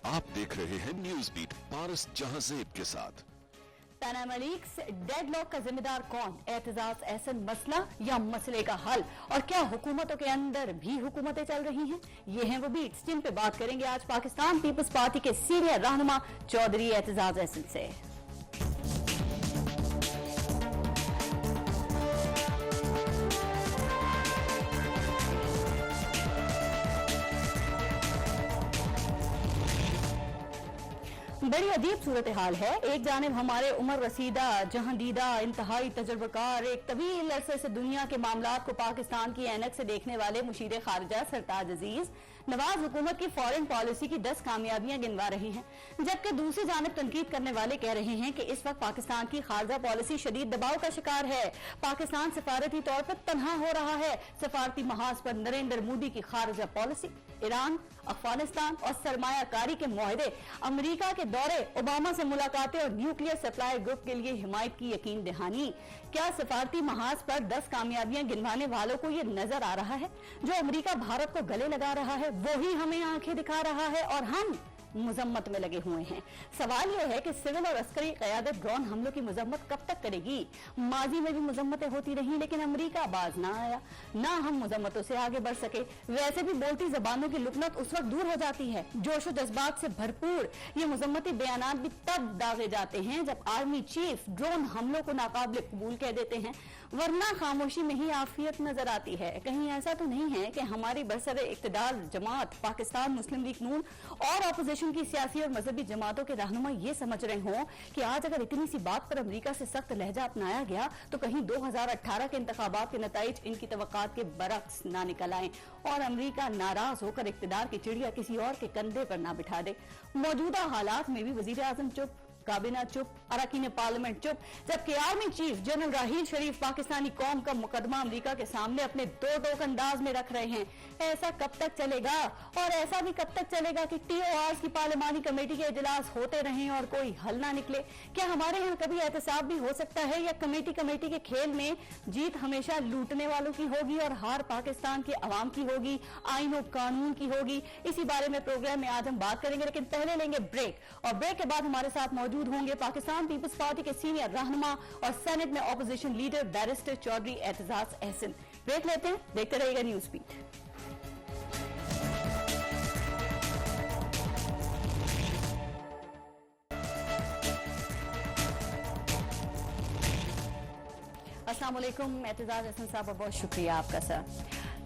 आप देख रहे हैं न्यूज बीट पारस जहांजेब के साथ। पैनामा लीक्स डेडलॉक का जिम्मेदार कौन? एतजाज एहसन मसला या मसले का हल? और क्या हुकूमतों के अंदर भी हुकूमतें चल रही हैं? ये हैं वो बीट्स जिन पे बात करेंगे आज पाकिस्तान पीपल्स पार्टी के सीनियर रहनुमा चौधरी एतजाज एहसन से। बड़ी अजीब सूरत हाल है। एक जानिब हमारे उमर रसीदा जहांदीदा इंतहाई तजर्बाकार एक तवील अरसे से दुनिया के मामलात को पाकिस्तान की ऐनक से देखने वाले मुशीर खारजा सरताज अजीज नवाज हुकूमत की फॉरेन पॉलिसी की 10 कामयाबियां गिनवा रहे हैं, जबकि दूसरी जानिब तनकीद करने वाले कह रहे हैं कि इस वक्त पाकिस्तान की खारजा पॉलिसी शदीद दबाव का शिकार है। पाकिस्तान सिफारती तौर पर तनहा हो रहा है। सिफारती महाज पर नरेंद्र मोदी की खारजा पॉलिसी, ईरान, अफगानिस्तान और सरमायाकारी के मुआहदे, अमरीका के दौरे, ओबामा से मुलाकातें और न्यूक्लियर सप्लाई ग्रुप के लिए हिमायत की यकीन दहानी। क्या सिफारती महाज पर 10 कामयाबियां गिनवाने वालों को ये नजर आ रहा है जो अमरीका भारत को गले लगा रहा है वही हमें आंखें दिखा रहा है और हम मुजम्मत में लगे हुए हैं? सवाल यह है कि सिविल और अस्करी क़यादत ड्रोन हमलों की मुजम्मत कब तक करेगी? माजी में भी मुजम्मतें होती रही लेकिन अमरीका बाज ना आया, ना हम मुजम्मतों से आगे बढ़ सके। वैसे भी बोलती जबानों की लुकनत उस वक्त दूर हो जाती है। जोशो जज्बात से भरपूर ये मुजम्मती बयानात भी तब दागे जाते हैं जब आर्मी चीफ ड्रोन हमलों को नाकाबिल कबूल कह देते हैं, वरना खामोशी में ही आफियत नजर आती है। कहीं ऐसा तो नहीं है कि हमारी बरसर इक्तदार जमात पाकिस्तान मुस्लिम लीग नून और ऑपोजिशन की सियासी और मजहबी जमातों के रहनुमा ये समझ रहे हों कि आज अगर इतनी सी बात पर अमरीका से सख्त लहजा अपनाया गया तो कहीं 2018 के इंतखाबात के नताइज इनकी तवक्कात के बरक्स ना निकल आए और अमरीका नाराज होकर इक्तदार की चिड़िया किसी और के कंधे पर ना बिठा दे। मौजूदा हालात में भी वजीर आजम चुप, काबीना चुप, अरकान पार्लियामेंट चुप, जबकि आर्मी चीफ जनरल राहील शरीफ पाकिस्तानी कौम का मुकदमा अमरीका के सामने अपने दो टोक अंदाज में रख रहे हैं। ऐसा कब तक चलेगा? और ऐसा भी कब तक चलेगा कि TORs की पार्लियामानी कमेटी के इजलास होते रहें और कोई हल ना निकले? क्या हमारे यहाँ कभी एहतसाब भी हो सकता है या कमेटी के खेल में जीत हमेशा लूटने वालों की होगी और हार पाकिस्तान के अवाम की होगी, आईन और कानून की होगी? इसी बारे में प्रोग्राम में आज हम बात करेंगे, लेकिन पहले लेंगे ब्रेक और ब्रेक के बाद हमारे साथ मौजूद होंगे पाकिस्तान पीपल्स पार्टी के सीनियर रहनुमा और सेनेट में opposition leader barrister Chaudhry Aitzaz Ahsan. Break लेते हैं, देखते रहिएगा न्यूज बीट। अस्सलाम वालेकुम एतजाज एहसन साहब, बहुत शुक्रिया आपका सर।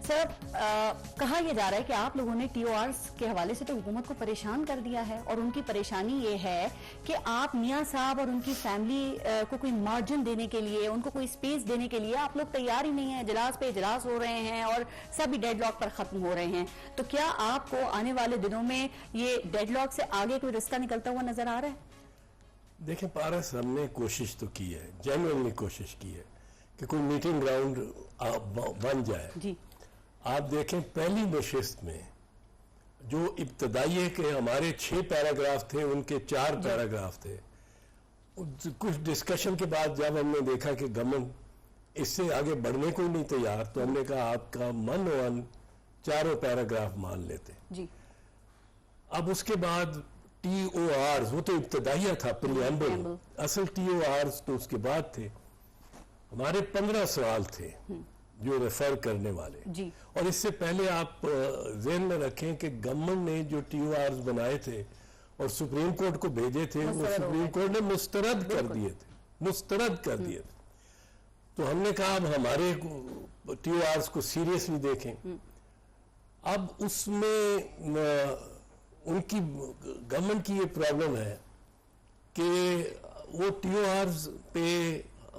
कहा यह जा रहा है कि आप लोगों ने TORs के हवाले से तो हुकूमत को परेशान कर दिया है और उनकी परेशानी ये है कि आप मियां साहब और उनकी फैमिली को कोई मार्जिन देने के लिए, उनको कोई स्पेस देने के लिए आप लोग तैयार ही नहीं है। इजलास पे इजलास हो रहे हैं और सभी डेडलॉक पर खत्म हो रहे हैं। तो क्या आपको आने वाले दिनों में ये डेडलॉक से आगे कोई रास्ता निकलता हुआ नजर आ रहा है? देखें पारस, हमने कोशिश तो की है, जेन्युइनली कोशिश की है कि कोई मीटिंग ग्राउंड बन जाए जी। आप देखें पहली नशिस्त में जो इब्तदाई के हमारे 6 पैराग्राफ थे, उनके 4 पैराग्राफ थे। कुछ डिस्कशन के बाद जब हमने देखा कि गवर्नमेंट इससे आगे बढ़ने को नहीं तैयार, तो हमने कहा आपका मन 4 पैराग्राफ मान लेते जी। अब उसके बाद TORs, वो तो इब्तदाइया था, प्रीएम्बल। असल TORs तो उसके बाद थे। हमारे 15 सवाल थे जो रेफर करने वाले जी। और इससे पहले आप ज़हन में रखें कि गवर्नमेंट ने जो TORs बनाए थे और सुप्रीम कोर्ट को भेजे थे, वो सुप्रीम कोर्ट ने मुस्तरद कर दिए थे, तो हमने कहा अब हमारे TORs को सीरियसली देखें। अब उसमें उनकी गवर्नमेंट की ये प्रॉब्लम है कि वो TORs पे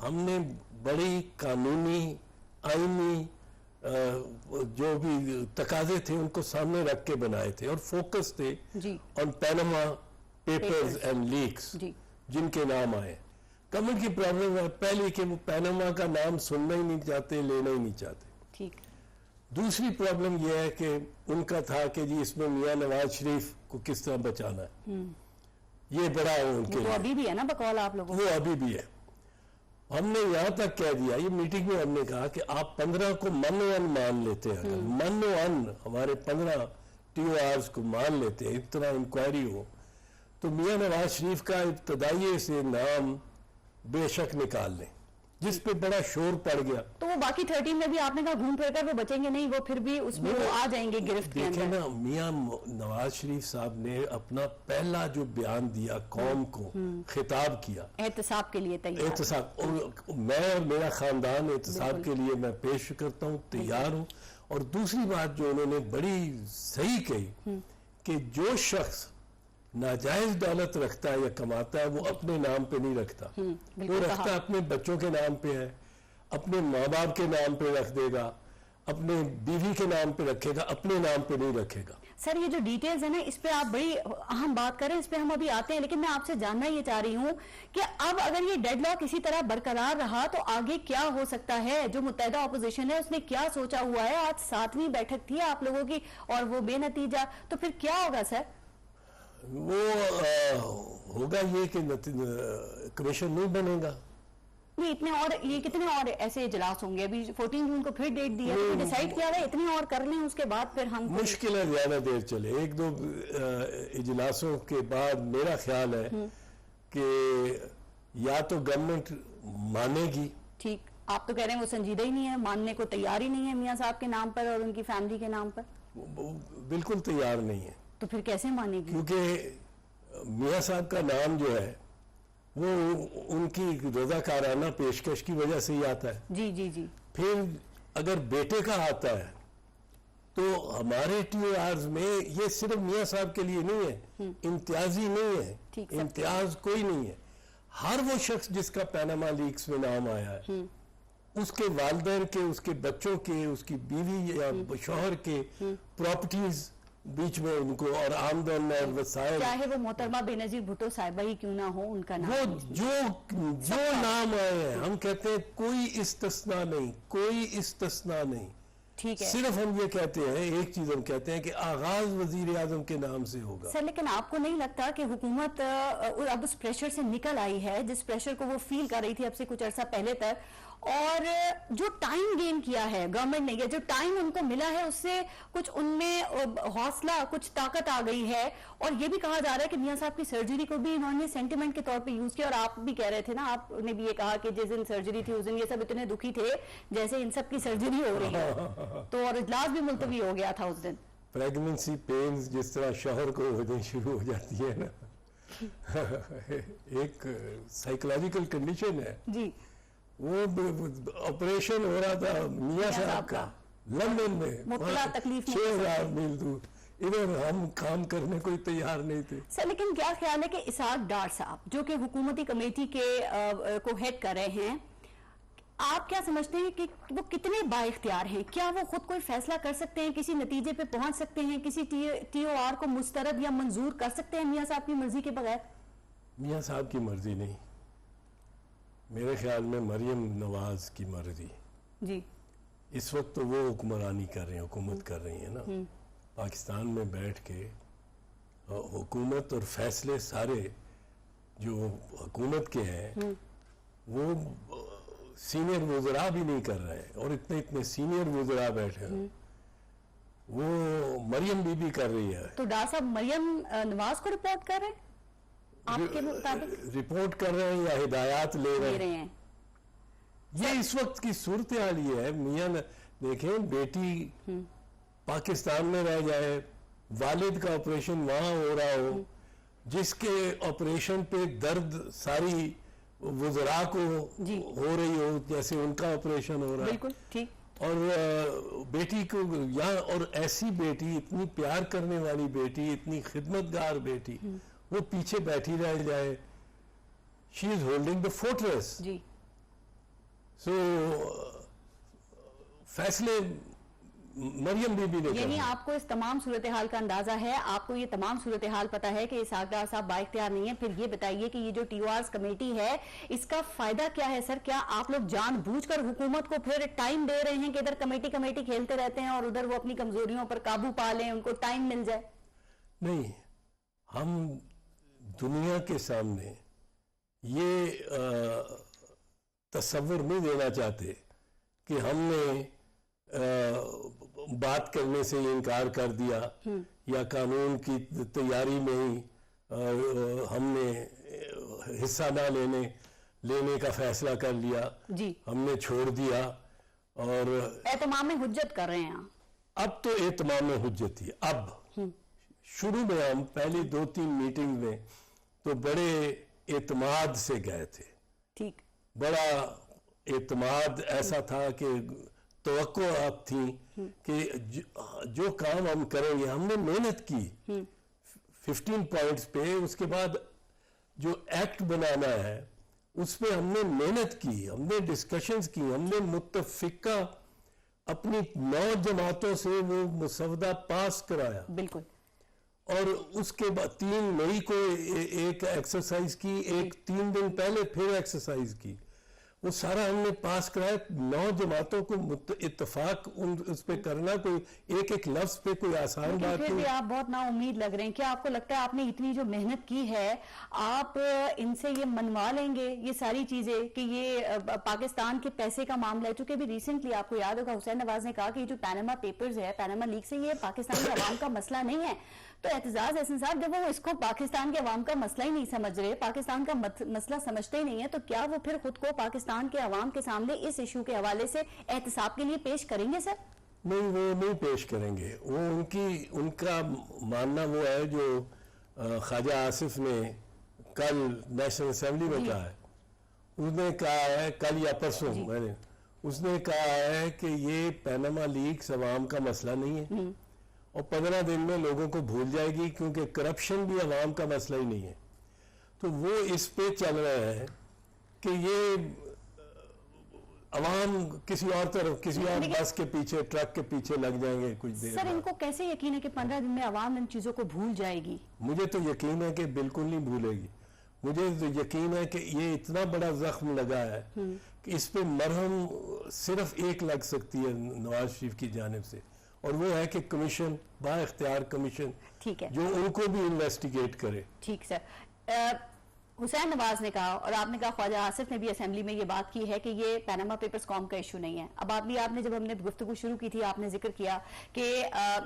हमने बड़ी कानूनी आईनी जो भी तकाजे थे उनको सामने रख के बनाए थे और फोकस थे on Panama papers and leaks जिनके नाम आए। गवर्नमेंट की प्रॉब्लम है पहली कि वो पैनामा का नाम सुनना ही नहीं चाहते, लेना ही नहीं चाहते। ठीक। दूसरी प्रॉब्लम यह है कि उनका था कि जी इसमें मियां नवाज शरीफ को किस तरह बचाना है, ये बड़ा है उनके लिए। अभी भी है ना बकौल आप लोगों, वो अभी भी है। हमने यहां तक कह दिया, ये मीटिंग में हमने कहा कि आप 15 को मन मान लेते हैं, मन हमारे 15 TORs को मान लेते हैं, इतना इंक्वायरी हो तो मियां नवाज शरीफ का इब्तदाई से नाम बेशक निकाल लें, जिस पे बड़ा शोर पड़ गया। तो वो बाकी 13 में भी आपने कहा घूम फिर कर वो बचेंगे नहीं, वो फिर भी उसमें वो आ जाएंगे गिरफ्त के अंदर। देखें ना, मियां नवाज शरीफ साहब ने अपना पहला जो बयान दिया, कौम को खिताब किया, एहतसाब के लिए तैयार, एहतसाब, और मैं और मेरा खानदान एहतसाब के लिए मैं पेश करता हूँ, तैयार हूँ। और दूसरी बात जो उन्होंने बड़ी सही कही कि जो शख्स नाजायज दौलत रखता है या कमाता है वो अपने नाम पे नहीं रखता, वो रखता अपने बच्चों के नाम पे है, अपने माँ बाप के नाम पे रख देगा, अपने बीवी के नाम पे रखेगा, अपने नाम पे नहीं रखेगा। सर ये जो डिटेल्स है ना, इस पे आप बड़ी अहम बात करें, इस पे हम अभी आते हैं, लेकिन मैं आपसे जानना ये चाह रही हूँ कि अब अगर ये डेडलॉक इसी तरह बरकरार रहा तो आगे क्या हो सकता है? जो मुत्तहिदा अपोजिशन है उसने क्या सोचा हुआ है? आज 7वीं बैठक थी आप लोगों की और वो बेनतीजा, तो फिर क्या होगा सर? वो होगा ये कि कमीशन नहीं बनेगा। नहीं, इतने और ये कितने और ऐसे इजलास होंगे? अभी 14 जून को फिर डेट दिया, तो डिसाइड किया है इतने और कर लें, उसके बाद फिर हम मुश्किल है ज्यादा देर चले। 1-2 इजलासों के बाद मेरा ख्याल है कि या तो गवर्नमेंट मानेगी। ठीक, आप तो कह रहे हैं वो संजीदा ही नहीं है, मानने को तैयार ही नहीं है मियां साहब के नाम पर और उनकी फैमिली के नाम पर। बिल्कुल तैयार नहीं है। तो फिर कैसे मानेगी? क्योंकि मियां साहब का नाम जो है वो उनकी रज़ाकाराना पेशकश की वजह से ही आता है। जी जी जी। फिर अगर बेटे का आता है तो हमारे TORs में ये सिर्फ मियां साहब के लिए नहीं है, इम्तियाजी नहीं है, इम्तियाज कोई नहीं है। हर वो शख्स जिसका पैनामा लीक्स में नाम आया है, उसके वालिदैन के, उसके बच्चों के, उसकी बीवी या शौहर के प्रॉपर्टीज बीच में उनको और आमदन और वसाइल, चाहे वो मोहतरमा बेनजीर भुट्टो साहिबा ही क्यों ना हो, उनका नाम, वो जो नाम आए हैं, हम कहते हैं कोई इस्तिस्ना नहीं, कोई इस्तिस्ना नहीं। ठीक है, सिर्फ हम ये कहते हैं, एक चीज हम कहते हैं कि आगाज वजीर आजम के नाम से होगा। सर लेकिन आपको नहीं लगता कि हुकूमत अब उस प्रेशर से निकल आई है जिस प्रेशर को वो फील कर रही थी अब से कुछ अर्सा पहले तक, और जो टाइम गेन किया है गवर्नमेंट ने, जो टाइम उनको मिला है उससे कुछ उनमें हौसला, कुछ ताकत आ गई है। और ये भी कहा जा रहा है कि मियां साहब की सर्जरी को भी इन्होंने सेंटिमेंट के तौर पे यूज किया। और आप भी कह रहे थे ना, आपने भी ये कहा कि जिस दिन सर्जरी थी उस दिन ये सब इतने दुखी थे जैसे इन सब की सर्जरी हो रही है, तो और इजलास भी मुलतवी हो गया था उस दिन। प्रेगनेंसी पेन्स जिस तरह शौहर को होनी शुरू हो जाती है ना, एक साइकोलॉजिकल कंडीशन है जी। वो ऑपरेशन हो रहा था मियां साहब का लंदन में, 6,000 मील दूर, इधर हम काम करने कोई तैयार नहीं थे। सर लेकिन क्या ख्याल है कि इसाक डार साहब जो कि हुकूमती कमेटी के को हेड कर रहे हैं, आप क्या समझते हैं कि वो कितने बाइख्तियार हैं? क्या वो खुद कोई फैसला कर सकते हैं, किसी नतीजे पे पहुंच सकते हैं, किसी TOR को मुस्तरद या मंजूर कर सकते हैं मियां साहब की मर्जी के बगैर? मियां साहब की मर्जी नहीं, मेरे ख्याल में मरियम नवाज की मर्जी जी। इस वक्त तो वो हुक्मरानी कर रही हैं, हुकूमत कर रही है ना, पाकिस्तान में बैठ के हुकूमत और फैसले सारे जो हुकूमत के हैं वो सीनियर वज़रा भी नहीं कर रहे हैं, और इतने सीनियर वज़रा बैठे हैं, वो मरियम बीबी कर रही है। तो डॉक्टर साहब मरियम नवाज को रिपोर्ट कर रहे हैं आपके मुताबिक? रिपोर्ट कर रहे हैं या हिदायत ले रहे हैं? ये इस वक्त की सूरत हाल ये है। मियां देखें, बेटी पाकिस्तान में रह जाए, वालिद का ऑपरेशन वहां हो रहा हो, जिसके ऑपरेशन पे दर्द सारी वज़रा को हो रही हो, जैसे उनका ऑपरेशन हो रहा है, बिल्कुल ठीक, और बेटी को यहाँ, और ऐसी बेटी, इतनी प्यार करने वाली बेटी, इतनी खिदमतगार बेटी, वो पीछे बैठी रह जाए। She is holding the fortress ji. So फैसले मरियम बीबी ने, यानी आपको इस तमाम सूरत हाल का अंदाजा है, आपको ये तमाम सूरत हाल पता है कि इसाक डार साहब बाइख्तियार नहीं है। फिर ये बताइए कि ये जो TORs कमेटी है इसका फायदा क्या है सर? क्या आप लोग जानबूझकर हुकूमत को फिर टाइम दे रहे हैं कि इधर कमेटी खेलते रहते हैं और उधर वो अपनी कमजोरियों पर काबू पा लें, उनको टाइम मिल जाए? नहीं, हम दुनिया के सामने ये तस्वुर नहीं देना चाहते कि हमने बात करने से इनकार कर दिया या कानून की तैयारी में ही हमने हिस्सा ना लेने का फैसला कर लिया जी, हमने छोड़ दिया और एतमाम में हुज्जत कर रहे हैं। अब तो एतमाम में हुज्जत ही। अब शुरू में हम पहली 2-3 मीटिंग में तो बड़े एतमाद से गए थे, ठीक, बड़ा एतमाद ऐसा था कि तवक्को आप थी कि जो काम हम करेंगे, हमने मेहनत की 15 पॉइंट्स पे, उसके बाद जो एक्ट बनाना है उस पे हमने मेहनत की, हमने डिस्कशंस की, हमने मुत्तफिका अपनी 9 जमातों से वो मसवदा पास कराया। बिल्कुल। और उसके बाद 3 मई को एक एक्सरसाइज की, एक 3 दिन पहले फिर एक्सरसाइज की, वो सारा हमने पास कराया। 9 जमातों को इत्तेफाक उस पे करना कोई एक लफ्ज पे कोई आसान बात फिर भी आप बहुत ना उम्मीद लग रहे हैं। क्या आपको लगता है आपने इतनी जो मेहनत की है, आप इनसे ये मनवा लेंगे ये सारी चीजें कि ये पाकिस्तान के पैसे का मामला है? चूंकि भी रिसेंटली आपको याद होगा हुसैन नवाज ने कहा कि जो पैनामा पेपर्स है, पैनामा लीक से, ये पाकिस्तान के अवाम का मसला नहीं है। तो एतजाज एहसन साहब, जब वो इसको पाकिस्तान के अवाम का मसला ही नहीं समझ रहे, पाकिस्तान का मसला समझते ही नहीं है, तो क्या वो फिर खुद को पाकिस्तान के अवाम के सामने इस इशू के हवाले से एहतसाब के लिए पेश करेंगे? सर नहीं, वो नहीं पेश करेंगे। वो उनका मानना वो है जो ख्वाजा आसिफ ने कल नेशनल असेंबली में कहा है। उसने कहा है कल या परसों मैंने, उसने कहा है कि ये पैनामा लीक्स अवाम का मसला नहीं है और 15 दिन में लोगों को भूल जाएगी, क्योंकि करप्शन भी अवाम का मसला ही नहीं है। तो वो इस पे चल रहे हैं कि ये अवाम किसी और तरफ, किसी और बस के पीछे, ट्रक के पीछे लग जाएंगे कुछ देर। सर, इनको कैसे यकीन है कि 15 दिन में अवाम इन चीजों को भूल जाएगी? मुझे तो यकीन है कि बिल्कुल नहीं भूलेगी। मुझे तो यकीन है कि ये इतना बड़ा जख्म लगा है कि इस पे मरहम सिर्फ एक लग सकती है नवाज शरीफ की जानिब से, और वो है कि कमीशन, बाइख्तियार कमीशन, ठीक है, जो उनको भी इन्वेस्टिगेट करे। ठीक सर। हुसैन नवाज ने कहा और आपने कहा, ख्वाजा आसिफ ने भी असेंबली में ये बात की है कि ये पैनामा पेपर्स कौम का इशू नहीं है। अब आपने जब हमने गुफ्तगू शुरू की थी, आपने जिक्र किया कि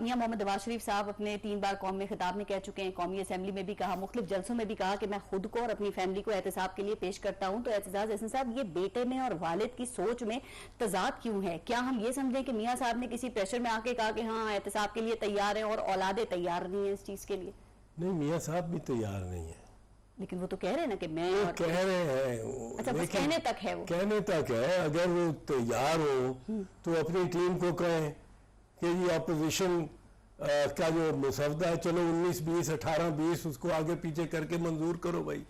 मियां मोहम्मद नवाज शरीफ साहब अपने 3 बार कौम में खिताब में कह चुके हैं, कौमी असेंबली में भी कहा, मुख्तलिफ जलसों में भी कहा कि मैं खुद को और अपनी फैमिली को एहतसाब के लिए पेश करता हूं। तो एहतजाज एहसन साहब, ये बेटे में और वालिद की सोच में तजाद क्यों है? क्या हम ये समझें कि मियाँ साहब ने किसी प्रेशर में आके कहा कि हाँ एहतसाब के लिए तैयार है और औलादे तैयार नहीं है इस चीज के लिए? नहीं, मियाँ साहब भी तैयार नहीं है, लेकिन वो तो कह रहे हैं ना कि मैं, वो कह रहे हैं। अच्छा, बस कहने तक है, वो कहने तक है। अगर वो तैयार हो तो अपनी टीम को कहें कि ये अपोजिशन का जो मसवदा है, चलो 19, 20, 18, 20 उसको आगे पीछे करके मंजूर करो भाई,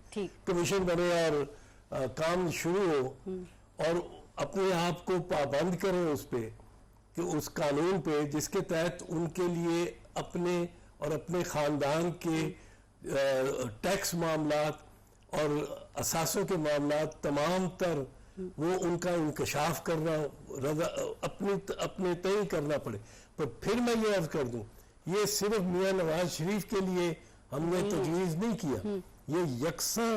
कमीशन बने और काम शुरू हो, और अपने आप को पाबंद करें उस पे, कि उस कानून पे जिसके तहत उनके लिए अपने और अपने खानदान के टैक्स मामलात और असासों के मामलात तमाम तर वो उनका इंकशाफ करना अपने तय करना पड़े। पर फिर मैं ये अर्ज कर दूं, ये सिर्फ मियां नवाज शरीफ के लिए हमने तजवीज़ नहीं किया, ये यकसा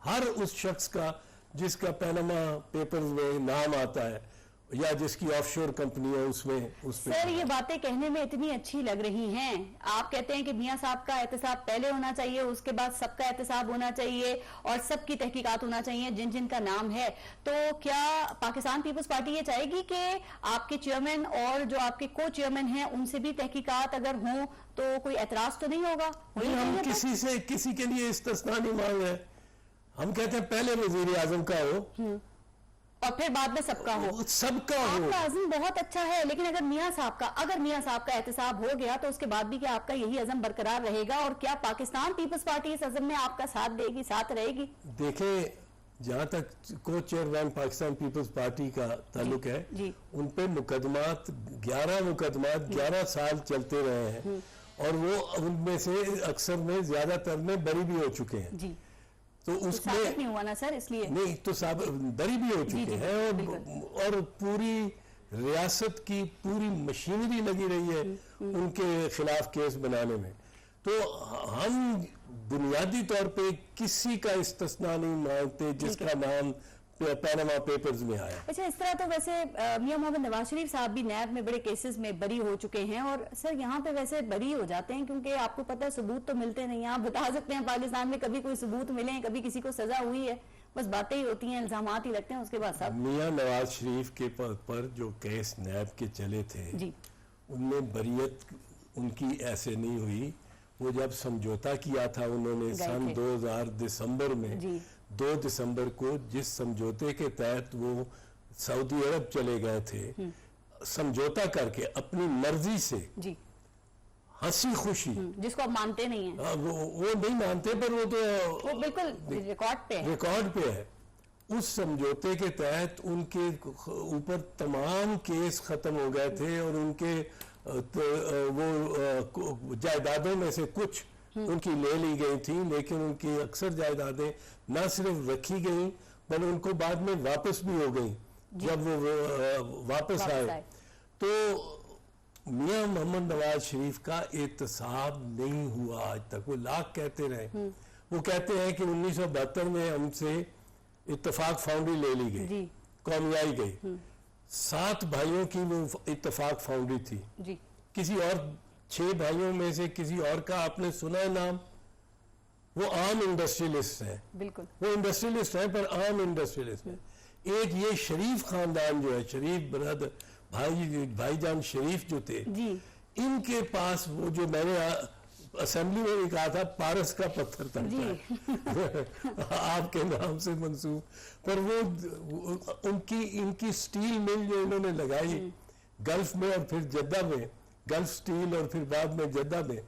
हर उस शख्स का जिसका पैनामा पेपर्स में नाम आता है या जिसकी ऑफशोर कंपनी है उसमें सर, ये बातें कहने में इतनी अच्छी लग रही हैं। आप कहते हैं कि मियां साहब का एहतसाब पहले होना चाहिए, उसके बाद सबका एहतसाब होना चाहिए और सबकी तहकीकात होना चाहिए जिन जिन का नाम है। तो क्या पाकिस्तान पीपल्स पार्टी ये चाहेगी कि आपके चेयरमैन और जो आपके को चेयरमैन हैं उनसे भी तहकीकात अगर हों तो कोई एतराज तो नहीं होगा? हम किसी के लिए इस्तिस्ना नहीं मांग रहे। हम कहते हैं पहले वजीर आजम का हो और फिर बाद में सबका हो। सबका हो। आपका अज़म बहुत अच्छा है, लेकिन अगर मियां साहब का एहतसाब हो गया तो उसके बाद भी क्या आपका यही अज़म बरकरार रहेगा? और क्या पाकिस्तान पीपल्स पार्टी इस अज़म में आपका साथ देगी, साथ रहेगी? देखें, जहां तक को चेयरमैन पाकिस्तान पीपल्स पार्टी का ताल्लुक है, उन पे मुकदमात 11 साल चलते रहे हैं और वो उनमें से अक्सर में ज्यादातर में बरी भी हो चुके हैं जी। तो उसमें नहीं हुआ ना सर, इसलिए नहीं तो बरी भी हो चुके हैं और पूरी रियासत की पूरी मशीनरी लगी रही है उनके खिलाफ केस बनाने में। तो हम बुनियादी तौर पे किसी का इस्तिस्ना नहीं मानते जिसका नाम पैनामा पेपर्स में आया। अच्छा, इस तरह तो वैसे मियां मोहम्मद नवाज शरीफ साहब भी नैब में बड़े केसेस में बरी हो चुके हैं, और सर यहाँ पे वैसे बरी हो जाते हैं क्योंकि आपको पता है सबूत तो मिलते नहीं। आप बता सकते हैं पाकिस्तान में कभी कोई सबूत मिले हैं, कभी किसी को सजा हुई है? बस बातें ही होती हैं, इल्जामात ही लगते हैं, उसके बाद सब। मियां नवाज शरीफ के पर जो केस नैब के चले थे जी, उनमें बरियत उनकी ऐसे नहीं हुई। वो जब समझौता किया था उन्होंने सन 2000 दिसंबर में, 2 दिसंबर को, जिस समझौते के तहत वो सऊदी अरब चले गए थे, समझौता करके अपनी मर्जी से, जी, हंसी खुशी, जिसको आप मानते नहीं हैं। वो नहीं मानते, पर वो तो वो बिल्कुल रिकॉर्ड पे है। उस समझौते के तहत उनके ऊपर तमाम केस खत्म हो गए थे, और उनके वो जायदादों में से कुछ उनकी ले ली गई थी, लेकिन उनकी अक्सर जायदादें न सिर्फ रखी गई बल्कि उनको बाद में वापस भी हो गई। जब वो वापस आए तो मियां मोहम्मद नवाज शरीफ का एहतसाब नहीं हुआ आज तक। वो लाख कहते रहे। वो कहते हैं कि 1972 में हमसे इत्तेफाक फाउंड्री ले ली गई, कौमियाई गई। 7 भाइयों की वो इत्तेफाक फाउंड्री थी जी। किसी और 6 भाइयों में से किसी और का आपने सुना है नाम? वो आम इंडस्ट्रियलिस्ट हैं, बिल्कुल वो इंडस्ट्रियलिस्ट हैं पर आम इंडस्ट्रियलिस्ट हैं। एक ये शरीफ खानदान जो है, शरीफ ब्रदर, भाईजान शरीफ जो थे जी, इनके पास वो जो मैंने असेंबली में भी कहा था पारस का पत्थर था आपके नाम से मंसूब, पर वो इनकी स्टील मिल जो इन्होंने लगाई गल्फ में और फिर जद्दा में, गल्फ स्टील और फिर बाद में जद्दा में,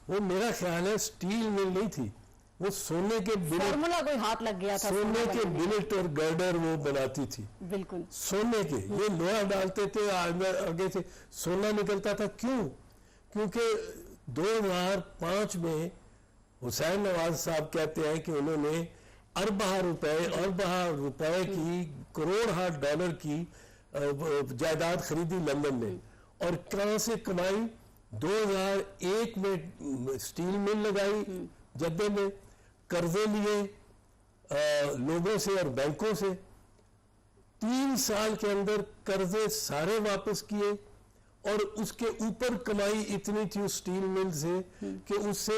वो मेरा ख्याल है स्टील मिल नहीं थी, वो सोने के फॉर्मूला कोई हाथ लग गया था, सोने के बिलेट और गर्डर वो बनाती थी, बिल्कुल सोने के। ये लोहा डालते थे, आगे से सोना निकलता था। क्यों? क्योंकि 2005 में हुसैन नवाज साहब कहते हैं कि उन्होंने अरबा रुपए की, करोड़ डॉलर की जायदाद खरीदी लंदन में, और कहां से कमाई? 2001 में स्टील मिल लगाई जद्दे में, कर्जे लिए लोगों से और बैंकों से, 3 साल के अंदर कर्जे सारे वापस किए, और उसके ऊपर कमाई इतनी थी उस स्टील मिल से कि उससे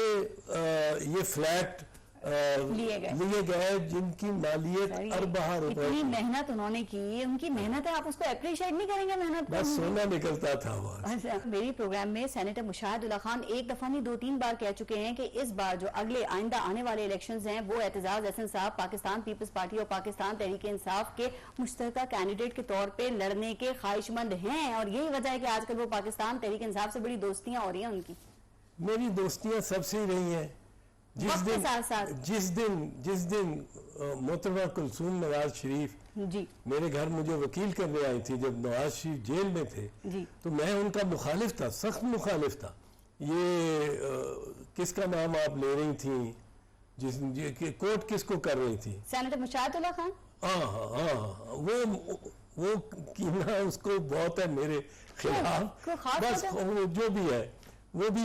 ये फ्लैट लिए गए जिनकी मालियत अरबा रुपए। इतनी मेहनत उन्होंने की, उनकी मेहनत है, आप उसको अप्रिशिएट नहीं करेंगे? मेहनत बस सोना निकलता था वहाँ। अच्छा, मेरी प्रोग्राम में सेनेटर मुशाहिदुल्लाह खान एक दफा नहीं 2-3 बार कह चुके हैं कि इस बार जो अगले आइंदा आने वाले इलेक्शंस हैं वो एतजाज अहसन साहब पाकिस्तान पीपल्स पार्टी और पाकिस्तान तहरीक इंसाफ के मुश्तरका कैंडिडेट के तौर पर लड़ने के ख्वाहिशमंद हैं, और यही वजह है कि आजकल वो पाकिस्तान तहरीक इंसाफ से बड़ी दोस्तियां हो रही हैं उनकी। मेरी दोस्तियां सबसे ही रही हैं। जिस दिन मोहतरमा कुलसूम नवाज शरीफ जी मेरे घर मुझे वकील करने आई थी जब नवाज शरीफ जेल में थे जी, तो मैं उनका मुखालिफ था, सख्त मुखालिफ था। ये किसका नाम आप ले रही थी, कोर्ट किसको कर रही थी? सेनेटर मुशाहिदुल्लाह खान। हाँ, वो कीना उसको बहुत है मेरे खिलाफ। बस जो भी है वो भी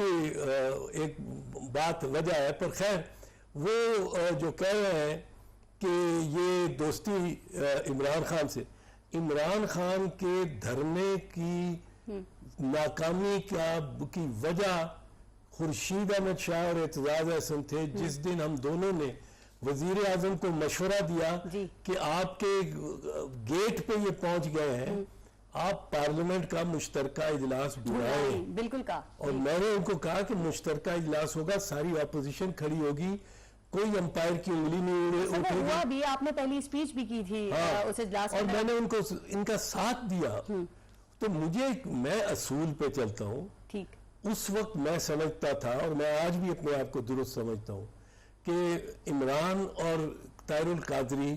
एक बात वजह है, पर खैर वो जो कह रहे हैं कि ये दोस्ती इमरान खान से, इमरान खान के धरने की नाकामी की वजह खुर्शीद अहमद शाह और एतजाज अहसन थे। जिस दिन हम दोनों ने वजीर आजम को मशवरा दिया कि आपके गेट पे ये पहुंच गए हैं, आप पार्लियामेंट का मुश्तरका इजलास बुलाएं। बिल्कुल कहा, और मैंने उनको कहा कि मुश्तरका इजलास होगा, सारी ऑपोजिशन खड़ी होगी, कोई अंपायर की उंगली नहीं उठेगी। भी आपने पहली स्पीच भी की थी उस इजलास में, और मैंने उनको इनका साथ दिया। तो मैं असूल पे चलता हूँ। ठीक, उस वक्त मैं समझता था, और मैं आज भी अपने आप को दुरुस्त समझता हूँ, कि इमरान और ताहिरुल कादरी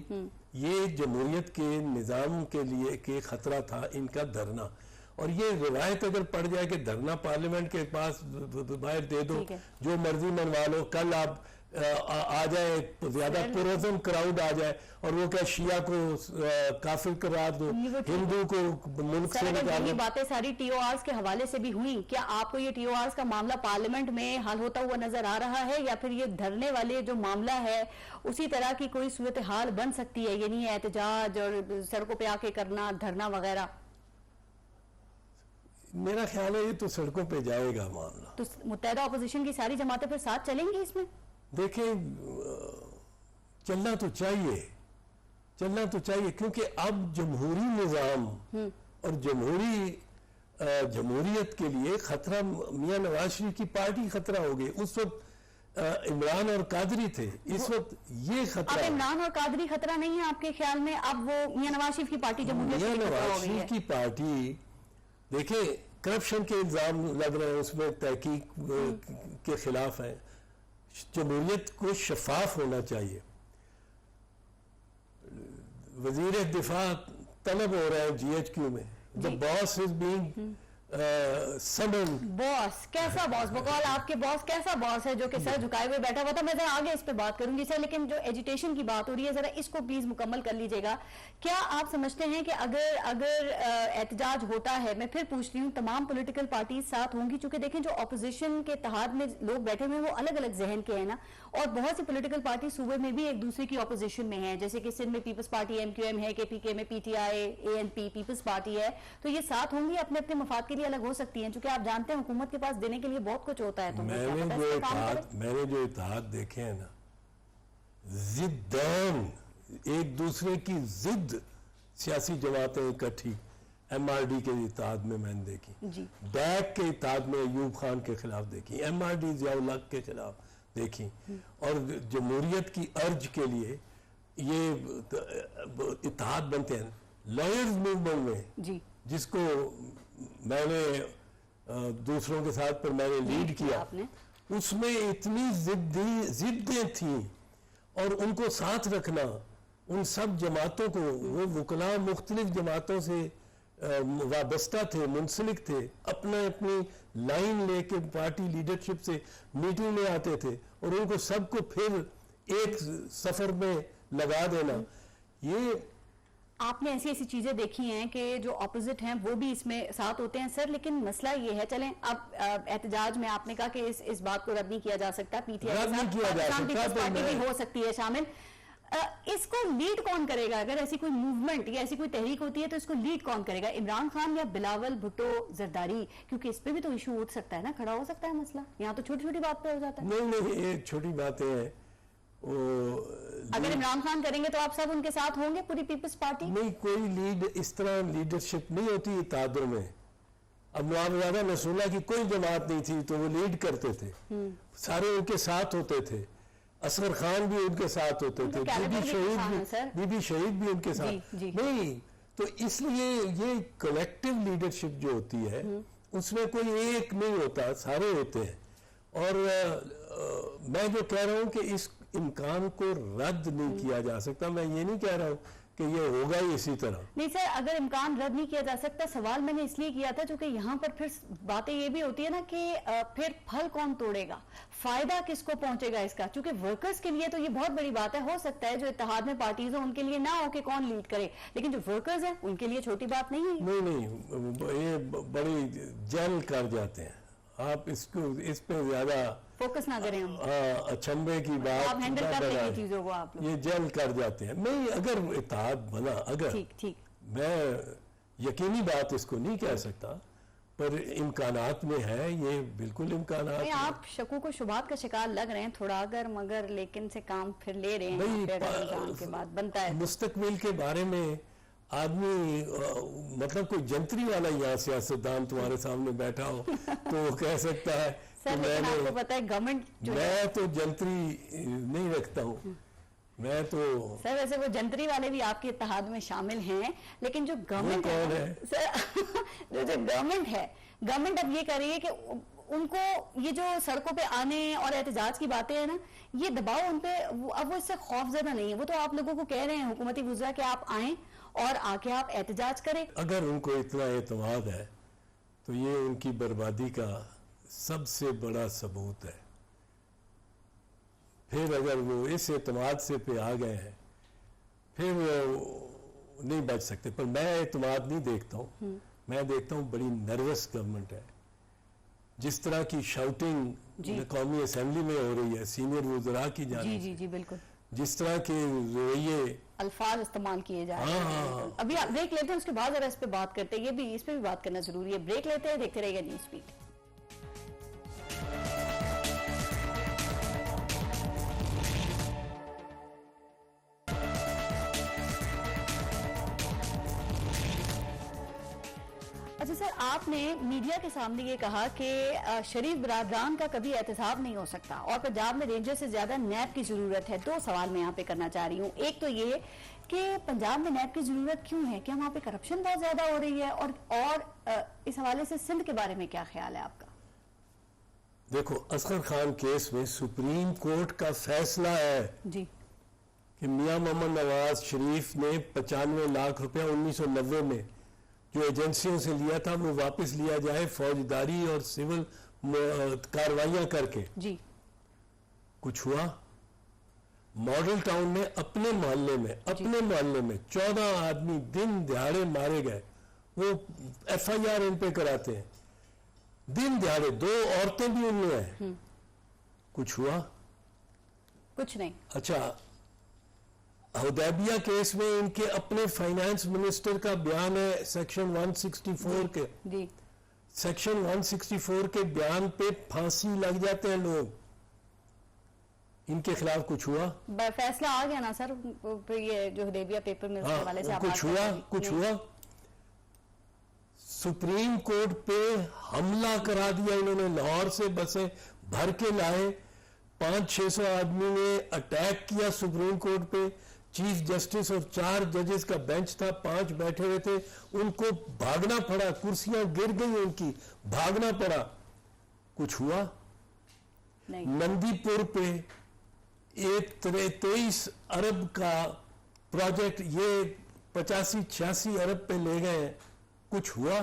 ये जमहूरियत के निज़ाम के लिए के खतरा था इनका धरना। और ये रिवायत अगर पड़ जाए कि धरना पार्लियामेंट के पास बाहर दे दो, जो मर्जी मनवा लो, कल आप आ जाए, ज्यादा पुरज़म क्राउड आ जाए और वो क्या शिया को काफिर करार दो, हिंदू को मुल्क से निकालो। ये बातें सारी टीओआरस के हवाले से भी हुई, क्या आपको ये टीओआरस का मामला पार्लियामेंट में हल होता हुआ नजर आ रहा है, या फिर ये धरने वाले जो मामला है उसी तरह की कोई सूरत हाल बन सकती है, यानी एहतजाज और सड़कों पे आके करना, धरना वगैरह? मेरा ख्याल है ये तो सड़कों पे जाएगा मामला। तो मुत्तहिदा अपोजिशन की सारी जमातें फिर साथ चलेंगी इसमें? देखें, चलना तो चाहिए, चलना तो चाहिए, क्योंकि अब जमहूरी निज़ाम और जमहूरियत के लिए खतरा मियां नवाज शरीफ की पार्टी खतरा हो गई। उस वक्त इमरान और कादरी थे, इस वक्त ये खतरा। अब इमरान और कादरी खतरा नहीं है आपके ख्याल में? अब वो मियां नवाज शरीफ की पार्टी जमहूरियत मियां नवाज शरीफ की पार्टी, देखिए करप्शन के इल्जाम लग रहे हैं, उसमें तहकीक के खिलाफ है। जमहूरियत को शफाफ होना चाहिए। वजीर दिफा तलब हो रहा है GHQ में, the boss is being summon. Boss कैसा बॉस? बकौल आपके बॉस कैसा बॉस है जो कि सर झुकाए हुए बैठा हुआ था? मैं जरा आगे इस पे बात करूंगी सर, लेकिन जो एजुटेशन की बात हो रही है जरा इसको प्लीज मुकम्मल कर लीजिएगा। क्या आप समझते हैं कि अगर एहतजाज होता है, मैं फिर पूछ रही हूँ, तमाम पॉलिटिकल पार्टीज साथ होंगी? चूंकि देखें जो अपोजिशन के इत्तेहाद में लोग बैठे हुए हैं वो अलग अलग जहन के हैं ना, और बहुत सी पॉलिटिकल पार्टी सूबे में भी एक दूसरे की अपोजिशन में है, जैसे कि सिंध में पीपल्स पार्टी MQM है, KPK में PTI, ANP पीपल्स पार्टी है, तो ये साथ होंगी, अपने अपने मफाद के लिए अलग हो सकती हैं, क्योंकि आप जानते हैं हुकूमत के पास देने के लिए बहुत कुछ होता है। तो मैंने जो इत्तेहाद देखे हैं ना, जिद्दान, एक दूसरे की जिद सियासी जमातें इकट्ठी, MRD के इत्तेहाद में मैंने देखी, बैक के इत्तेहाद में अयूब खान के खिलाफ देखी, MRD ज़ियाउल हक के खिलाफ देखी, और जमहूरियत की अर्ज के लिए ये इत्तेहाद बनते हैं। लॉयर्स मूवमेंट में जिसको मैंने दूसरों के साथ पर मैंने लीड किया, उसमें इतनी जिद्दें थी, और उनको साथ रखना, उन सब जमातों को, वो वकला मुख्तलिफ जमातों से वाबस्ता थे, मुंसलिक थे, अपनी लाइन लेके पार्टी लीडरशिप से मीटिंग में आते थे, और उनको सबको फिर एक सफर में लगा देना। ये आपने ऐसी ऐसी चीजें देखी हैं कि जो ऑपोजिट हैं वो भी इसमें साथ होते हैं सर, लेकिन मसला ये है, चलें अब एहतजाज में आपने कहा कि इस बात को रद्द नहीं किया जा सकता, PTI पार्टी भी हो सकती है शामिल, इसको लीड कौन करेगा? अगर ऐसी कोई मूवमेंट या ऐसी कोई तहरीक होती है तो इसको लीड कौन करेगा? इमरान खान या बिलावल भुट्टो जरदारी? क्योंकि इस पे भी तो इशू उठ सकता है ना, खड़ा हो सकता है मसला। यहाँ तो छोटी छोटी बात पे हो जाता है। नहीं, ये छोटी बातें हैं। अगर इमरान खान करेंगे तो आप सब उनके साथ होंगे, पूरी पीपल्स पार्टी? नहीं, कोई लीड इस तरह लीडरशिप नहीं होती तादर में। अब नवाब रसूला की कोई जमात नहीं थी तो वो लीड करते थे, सारे उनके साथ होते थे, असगर खान भी उनके साथ होते थे, बीबी शहीद भी उनके साथ। नहीं, तो इसलिए ये कलेक्टिव लीडरशिप जो होती है उसमें कोई एक नहीं होता, सारे होते हैं। और मैं जो कह रहा हूं कि इस इम्कान को रद्द नहीं किया जा सकता, मैं ये नहीं कह रहा हूं कि ये होगा ही इसी तरह। नहीं सर, अगर इम्कान रद्द नहीं किया जा सकता, सवाल मैंने इसलिए किया था क्योंकि यहाँ पर फिर बातें ये भी होती है ना कि फिर फल कौन तोड़ेगा, फायदा किसको पहुंचेगा इसका? क्योंकि वर्कर्स के लिए तो ये बहुत बड़ी बात है, हो सकता है जो इत्तेहाद में पार्टीज हो उनके लिए ना हो कि कौन लीड करे, लेकिन जो वर्कर्स हैं उनके लिए छोटी बात नहीं है। नहीं, ये बड़ी जल कर जाते हैं, आप इस पे ज्यादा फोकस ना करें। अचंभे की बात आप हैंडल कर लेंगे चीजों को, आप लोग ये जल कर जाते हैं। नहीं, अगर इत्तेहाद बना, अगर ठीक मैं यकीनी बात इसको नहीं कह सकता, पर इम्कानात में है, ये बिल्कुल इम्कानात। आप शकू को शुबात का शिकार लग रहे हैं थोड़ा, अगर मगर लेकिन से काम फिर ले रहे हैं के बाद बनता है। मुस्तकबिल के बारे में आदमी मतलब कोई जंतरी वाला यहाँ सियासतदान तुम्हारे सामने बैठा हो तो वो कह सकता है सर, लेकिन आपको पता है गवर्नमेंट मैं तो जंतरी नहीं रखता हूँ, मैं तो सर वैसे वो जंतरी वाले भी आपके इत्तेहाद में शामिल हैं, लेकिन जो गवर्नमेंट है सर जो गवर्नमेंट है, गवर्नमेंट अब ये कर रही है कि उनको ये जो सड़कों पे आने और एहतजाज की बातें हैं ना, ये दबाव उन पे, अब वो इससे खौफजदा नहीं है, वो तो आप लोगों को कह रहे हैं हुकूमती वुज़रा कि आप आएं और आके आप एहतजाज करें। अगर उनको इतना एतमाद है तो ये उनकी बर्बादी का सबसे बड़ा सबूत है। फिर अगर वो इस एतमाद से पे आ गए हैं फिर नहीं बच सकते। पर मैं एतमाद नहीं देखता हूँ, मैं देखता हूँ बड़ी नर्वस गवर्नमेंट है। जिस तरह की शाउटिंग कौमी असेंबली में हो रही है सीनियर वज़रा की जानिब जी जी बिल्कुल, जिस तरह के रवैये अल्फाज इस्तेमाल किए जा रहे हैं। अभी आप ब्रेक लेते हैं, उसके बाद जरा इस पे बात करते हैं, इस पे भी बात करना जरूरी है। ब्रेक लेते हैं, देखते रहिएगा न्यूज़ बीट। अच्छा सर, आपने मीडिया के सामने ये कहा कि शरीफ बरादरान का कभी एहतसाब नहीं हो सकता और पंजाब में रेंजर से ज्यादा नैब की जरूरत है। दो सवाल मैं यहाँ पे करना चाह रही हूँ। एक तो ये कि पंजाब में नैब की जरूरत क्यों है, क्या वहाँ पे करप्शन बहुत ज्यादा हो रही है, और इस हवाले से सिंध के बारे में क्या ख्याल है आपका? देखो, असगर खान केस में सुप्रीम कोर्ट का फैसला है जी कि मियां मोहम्मद नवाज शरीफ ने 95 लाख रुपया 1990 में जो एजेंसियों से लिया था वो वापस लिया जाए, फौजदारी और सिविल कार्रवाइयां करके। जी कुछ हुआ? मॉडल टाउन में अपने मोहल्ले में 14 आदमी दिन दिहाड़े मारे गए। वो FIR इन पे कराते हैं, दिन दिहाड़े 2 औरतें भी उनमें हैं। कुछ हुआ? कुछ नहीं। अच्छा, हुदैबिया केस में इनके अपने फाइनेंस मिनिस्टर का बयान है सेक्शन 164 के। जी सेक्शन 164 के बयान पे फांसी लग जाते हैं लोग। इनके खिलाफ कुछ हुआ? फैसला आ गया ना सर, ये जो हुदैबिया पेपर में उसके हवाले से आप कुछ हुआ? कुछ हुआ? सुप्रीम कोर्ट पे हमला करा दिया इन्होंने, लाहौर से बसें भर के लाए, 500-600 आदमी ने अटैक किया सुप्रीम कोर्ट पे। चीफ जस्टिस और 4 जजेस का बेंच था, 5 बैठे हुए थे, उनको भागना पड़ा, कुर्सियां गिर गई उनकी, भागना पड़ा। कुछ हुआ? नहीं। नंदीपुर पे एक 23 अरब का प्रोजेक्ट ये 85-86 अरब पे ले गए। कुछ हुआ?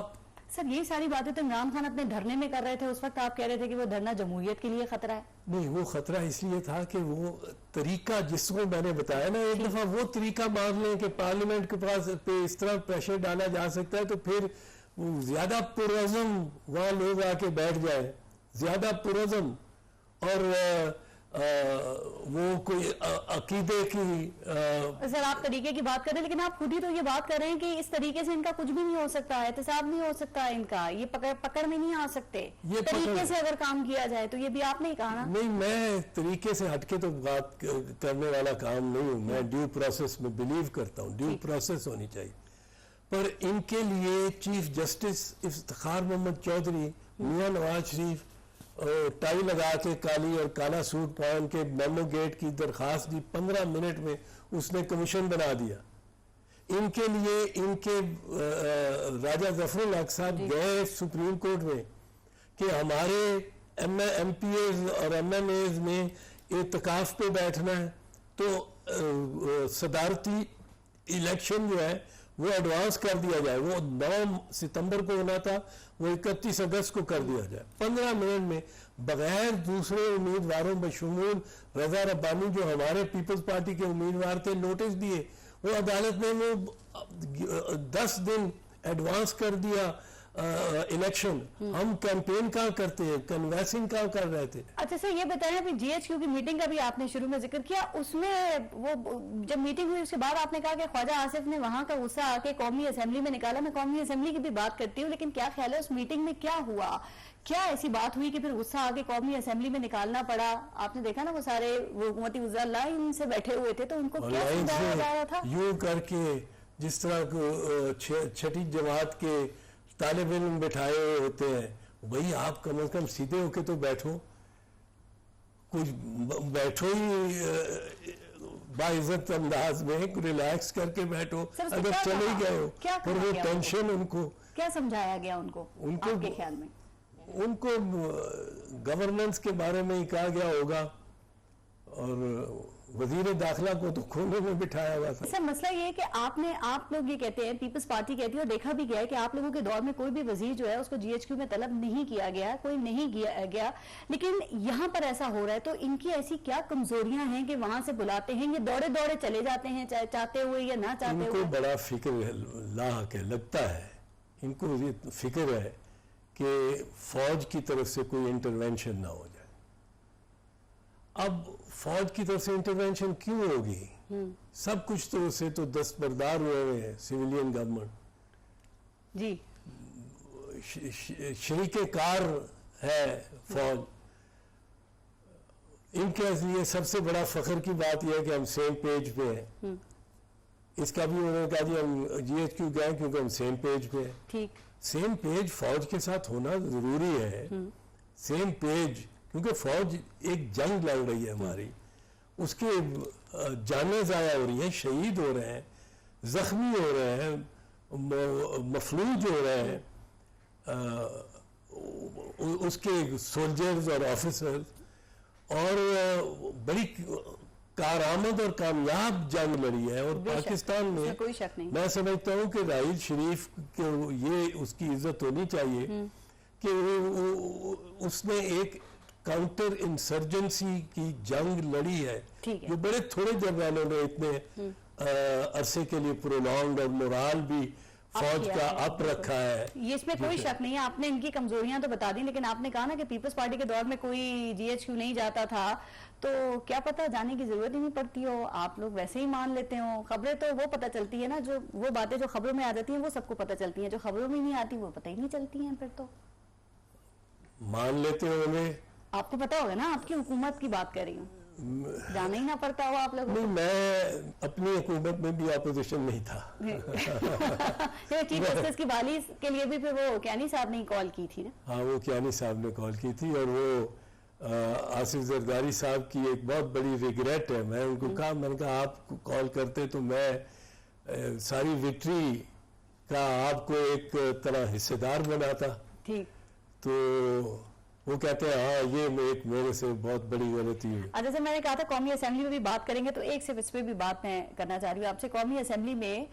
सर ये सारी बातें तो इमरान खान अपने धरने में कर रहे थे, उस वक्त आप कह रहे थे कि वो धरना जमहूरियत के लिए खतरा है। नहीं, वो खतरा इसलिए था कि वो तरीका जिसको मैंने बताया ना, एक दफा वो तरीका मान लें कि पार्लियामेंट के पास पे इस तरह प्रेशर डाला जा सकता है तो फिर ज्यादा पुरअज़म वहां लोग आके बैठ जाए, ज्यादा पुरअज़म, और वो कोई अकीदे की सर आप तरीके की बात कर रहे हैं, लेकिन आप खुद ही तो ये बात कर रहे हैं कि इस तरीके से इनका कुछ भी नहीं हो सकता, एहतसाब नहीं हो सकता इनका, ये पकड़ में नहीं आ सकते। ये तरीके से अगर काम किया जाए तो ये भी आपने ही कहा ना। नहीं, मैं तरीके से हटके तो बात करने वाला काम नहीं हूँ। मैं ड्यू प्रोसेस में बिलीव करता हूँ, ड्यू प्रोसेस होनी चाहिए। पर इनके लिए चीफ जस्टिस इफ्तिखार मोहम्मद चौधरी, मियां नवाज शरीफ टाई लगा के काली और काला सूट पहन के मेमो गेट की दरखास्त दी, 15 मिनट में उसने कमीशन बना दिया। इनके लिए इनके राजा जफरुल हक साहब गए सुप्रीम कोर्ट में कि हमारे MPAs और MNAs में इत्तेकाफ पे बैठना है तो सदारती इलेक्शन जो है वो एडवांस कर दिया जाए। वो 9 सितंबर को होना था, वो 31 अगस्त को कर दिया जाए। 15 मिनट में बगैर दूसरे उम्मीदवारों बशमूल रजा रब्बानी जो हमारे पीपल्स पार्टी के उम्मीदवार थे नोटिस दिए। वो अदालत ने वो 10 दिन एडवांस कर दिया इलेक्शन। हम कैंपेन कहाँ करते हैं, कन्वेंसिंग कहाँ कर रहे थे। अच्छा सर ये बताएं, अभी GHQ की मीटिंग का भी आपने शुरू में जिक्र किया, उसमें वो जब मीटिंग हुई उसके बाद आपने कहा कि ख्वाजा आसिफ ने वहां का गुस्सा आके कौमी असेंबली में निकाला। मैं कौमी असेंबली की भी बात करती हूँ, लेकिन क्या ख्याल है उस मीटिंग में क्या हुआ, क्या ऐसी बात हुई कि फिर गुस्सा आके कौमी असेंबली में निकालना पड़ा? आपने देखा ना वो सारे हुकूमती वज़ीर लाइन से बैठे हुए थे, तो उनको क्या समझाया जा रहा था? यूं करके जिस तरह छठी जमात के तालिब इल्म बिठाए हुए होते हैं, भाई आप कम से कम सीधे होके तो बैठो, कुछ बैठो ही बाइज्जत अंदाज में, रिलैक्स करके बैठो। अगर चले ही गए हो और वो टेंशन उनको क्या समझाया गया उनको आपके ख्याल में? उनको गवर्नेंस के बारे में ही कहा गया होगा और वजीर दाखिला को तो कोने में बिठाया हुआ था। सर मसला ये है कि आप लोग ये कहते हैं, पीपल्स पार्टी कहती है और देखा भी गया है कि आप लोगों के दौर में कोई भी वजीर जो है उसको जीएचक्यू में तलब नहीं किया गया, कोई नहीं गया, लेकिन यहाँ पर ऐसा हो रहा है। तो इनकी ऐसी क्या कमजोरियां हैं कि वहां से बुलाते हैं, ये दौड़े दौड़े चले जाते हैं चाहते हुए या ना चाहते हुए? इनको बड़ा फिक्र लाक है, लगता है इनको ये फिक्र है कि फौज की तरफ से कोई इंटरवेंशन ना हो जाए। अब फौज की तरफ से इंटरवेंशन क्यों होगी? सब कुछ तो उसे तो दस्तबरदार हुए हैं सिविलियन गवर्नमेंट जी, शरीके कार है फौज। इनके लिए सबसे बड़ा फख्र की बात यह है कि हम सेम पेज पे हैं। इसका भी उन्होंने कहा जी हम जीएचक्यू गए क्योंकि हम सेम पेज पे हैं। ठीक, सेम पेज फौज के साथ होना जरूरी है। सेम पेज, क्योंकि फौज एक जंग लड़ रही है हमारी, उसके जानें ज़ाया हो रही हैं, शहीद हो रहे हैं, जख्मी हो रहे हैं, मफलूज हो रहे हैं उसके सोल्जर्स और ऑफिसर्स, और बड़ी कारआमद और कामयाब जंग लड़ी है। और पाकिस्तान में कोई शक नहीं। मैं समझता हूँ कि राहिल शरीफ को ये उसकी इज्जत होनी चाहिए कि उसने एक काउंटर इंसर्जेंसी की जंग लड़ी है, जो बड़े थोड़े जवानों ने इतने अरसे के लिए प्रोलॉन्ग और मोराल भी फौज का अप रखा है। ये इसमें कोई शक नहीं है। आपने इनकी कमजोरियां तो बता दी, लेकिन आपने कहा ना कि पीपल्स पार्टी के दौर में कोई जीएचक्यू नहीं जाता था, तो क्या पता जाने की जरूरत ही नहीं पड़ती हो, आप लोग वैसे ही मान लेते हो। खबरें तो वो पता चलती है ना, जो वो बातें जो खबरों में आ जाती हैं वो सबको पता चलती हैं, जो खबरों में नहीं आती वो पता ही नहीं चलती हैं। फिर तो मान लेते होंगे। आपको पता होगा ना, आपकी हुकूमत की बात कर रही हूँ, जाना ही ना पड़ता हो आप लोगों को। नहीं, मैं अपनी हुकूमत में भी अपोजिशन नहीं था। चीफ जस्टिस की बहाली के लिए भी फिर वो कियानी साहब ने कॉल की थी ना? हाँ, वो कियानी साहब ने कॉल की थी, और वो आसिफ जरदारी साहब की एक बहुत बड़ी रिग्रेट है। मैं उनको कहा, मैंने कहा आप कॉल करते तो मैं सारी विक्ट्री का आपको एक तरह हिस्सेदार बनाता। ठीक, तो वो कहते हैं हाँ ये एक मेरे से बहुत बड़ी गलती हुई। जैसे मैंने कहा था कौमी असेंबली में भी बात करेंगे, तो एक सिर्फ इस पे भी बात मैं करना चाह रही हूँ आपसे। कौमी असेंबली में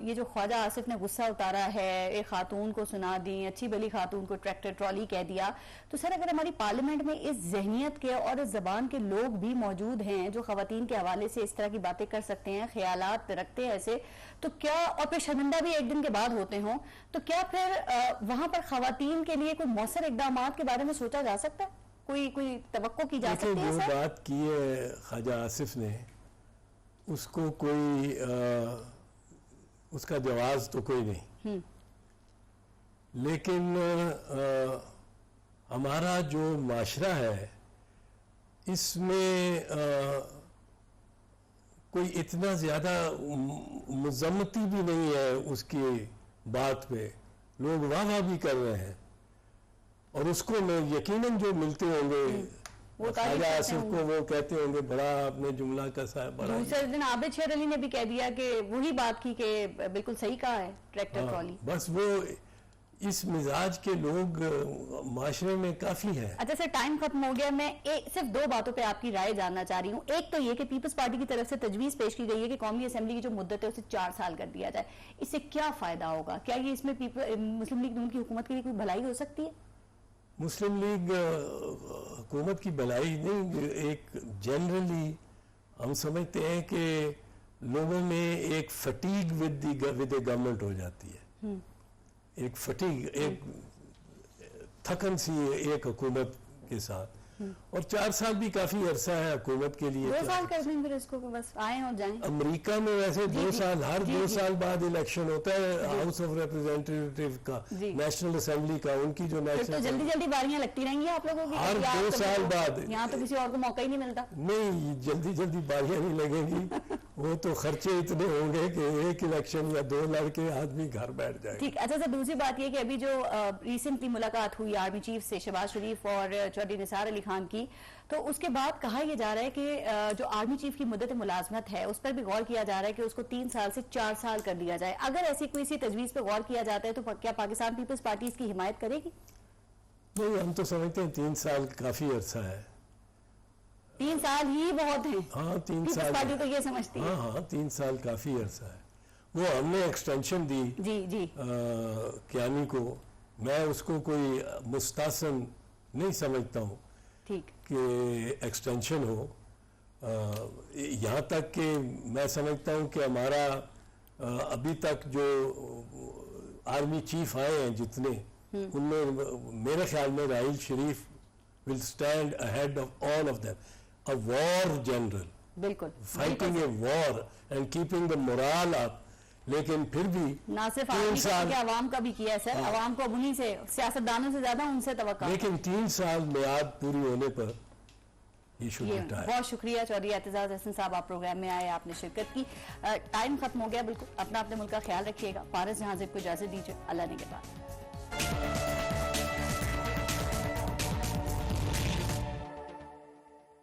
ये जो ख्वाजा आसिफ ने गुस्सा उतारा है, एक खातून को सुना दी, अच्छी भली खातून को ट्रैक्टर ट्रॉली कह दिया, तो सर अगर हमारी पार्लियामेंट में इस जहनियत के और इस जबान के लोग भी मौजूद हैं जो खवातीन के हवाले से इस तरह की बातें कर सकते हैं, ख्यालात रखते हैं ऐसे, तो क्या, और फिर शर्मिंदा भी एक दिन के बाद होते हों, तो क्या फिर वहां पर खवातीन के लिए कोई मौसर इकदाम के बारे में सोचा जा सकता है? कोई तवक्को की जा सकती है? जो बात की है ख्वाजा आसिफ ने, उसको कोई उसका जवाब तो कोई नहीं, लेकिन हमारा जो माशरा है इसमें कोई इतना ज्यादा मुजम्मती भी नहीं है उसकी बात पे, लोग वाह भी कर रहे हैं, और उसको मैं यकीनन जो मिलते होंगे ख्वाजा आसिफ को वो कहते होंगे बड़ा आपने जुमला कसा है, बड़ा। दूसरे दिन आबिद शेर अली ने भी कह दिया कि वही बात की कि बिल्कुल सही कहा है ट्रैक्टर ट्रॉली। बस वो इस मिजाज के लोग माशरे में काफी है। अच्छा सर, टाइम खत्म हो गया, मैं सिर्फ दो बातों पे आपकी राय जानना चाह रही हूँ। एक तो ये कि पीपल्स पार्टी की तरफ से तजवीज पेश की गई है कि कौमी असेंबली की जो मुद्दत है उसे 4 साल कर दिया जाए, इससे क्या फायदा होगा? क्या ये इसमें मुस्लिम लीग नून की हुकूमत के लिए कोई भलाई हो सकती है? मुस्लिम लीग हुकूमत की भलाई नहीं, एक जनरली हम समझते हैं कि लोगों में एक फटीग विद द गवर्नमेंट हो जाती है, एक फटीग, एक थकन सी एक हुकूमत के साथ, और 4 साल भी काफी अरसा है हुकूमत के लिए। 2 साल कर दें फिर इसको, बस आए और जाएं। अमेरिका में वैसे 2 साल, हर 2 साल बाद इलेक्शन होता है हाउस ऑफ रिप्रेजेंटेटिव का, नेशनल असेंबली का, उनकी जो नेशनल, तो जल्दी जल्दी बारियां लगती रहेंगी आप लोगों की हर 2 साल बाद। यहाँ तो किसी और को मौका ही नहीं मिलता। नहीं, जल्दी जल्दी बारियां नहीं लगेंगी, वो तो खर्चे इतने होंगे कि एक इलेक्शन या 2 लड़के आदमी घर बैठ जाए। ठीक, अच्छा सर, दूसरी बात ये कि अभी जो रिसेंटली मुलाकात हुई आर्मी चीफ से शहबाज शरीफ और चौधरी निसार अली खान की, तो उसके बाद कहा यह जा रहा है कि जो आर्मी चीफ की मुद्दत मुलाजमत है उस पर भी गौर किया जा रहा है कि उसको 3 साल से 4 साल कर दिया जाए। अगर ऐसी कोई सी तजवीज पर गौर किया जाता है तो क्या पाकिस्तान पीपल्स पार्टी इसकी हिमायत करेगी? नहीं, हम तो समझते हैं 3 साल काफी अरसा है। 3 साल ही बहुत हैं। हाँ 3 पीपल्स साल पार्टी तो ये समझती है। हाँ 3 साल काफी अरसा है। वो हमने एक्सटेंशन दी जी कियानी को, मैं उसको कोई मुस्तासन नहीं समझता हूँ ठीक कि एक्सटेंशन हो। यहाँ तक कि मैं समझता हूँ कि हमारा अभी तक जो आर्मी चीफ आए हैं जितने, उनमें मेरे ख्याल में Raheel Sharif will stand ahead of all of them, a war general बिल्कुल fighting a war and keeping the moral up. लेकिन फिर भी ना सिर्फ आर्मी का, आवाम का भी किया है सर। हाँ। आवाम को अब उन्हीं से, सियासतदानों से ज्यादा उनसे तवक्का। लेकिन 3 साल मियाद पूरी होने पर ये शुड रिटायर। बहुत शुक्रिया चौधरी एतजाज हसन साहब, आप प्रोग्राम में आए, आपने शिरकत की। टाइम खत्म हो गया बिल्कुल। अपना अपने मुल्क का ख्याल रखिएगा। पारस जहां को इजाजत दीजिए। अल्लाह ने के बाद।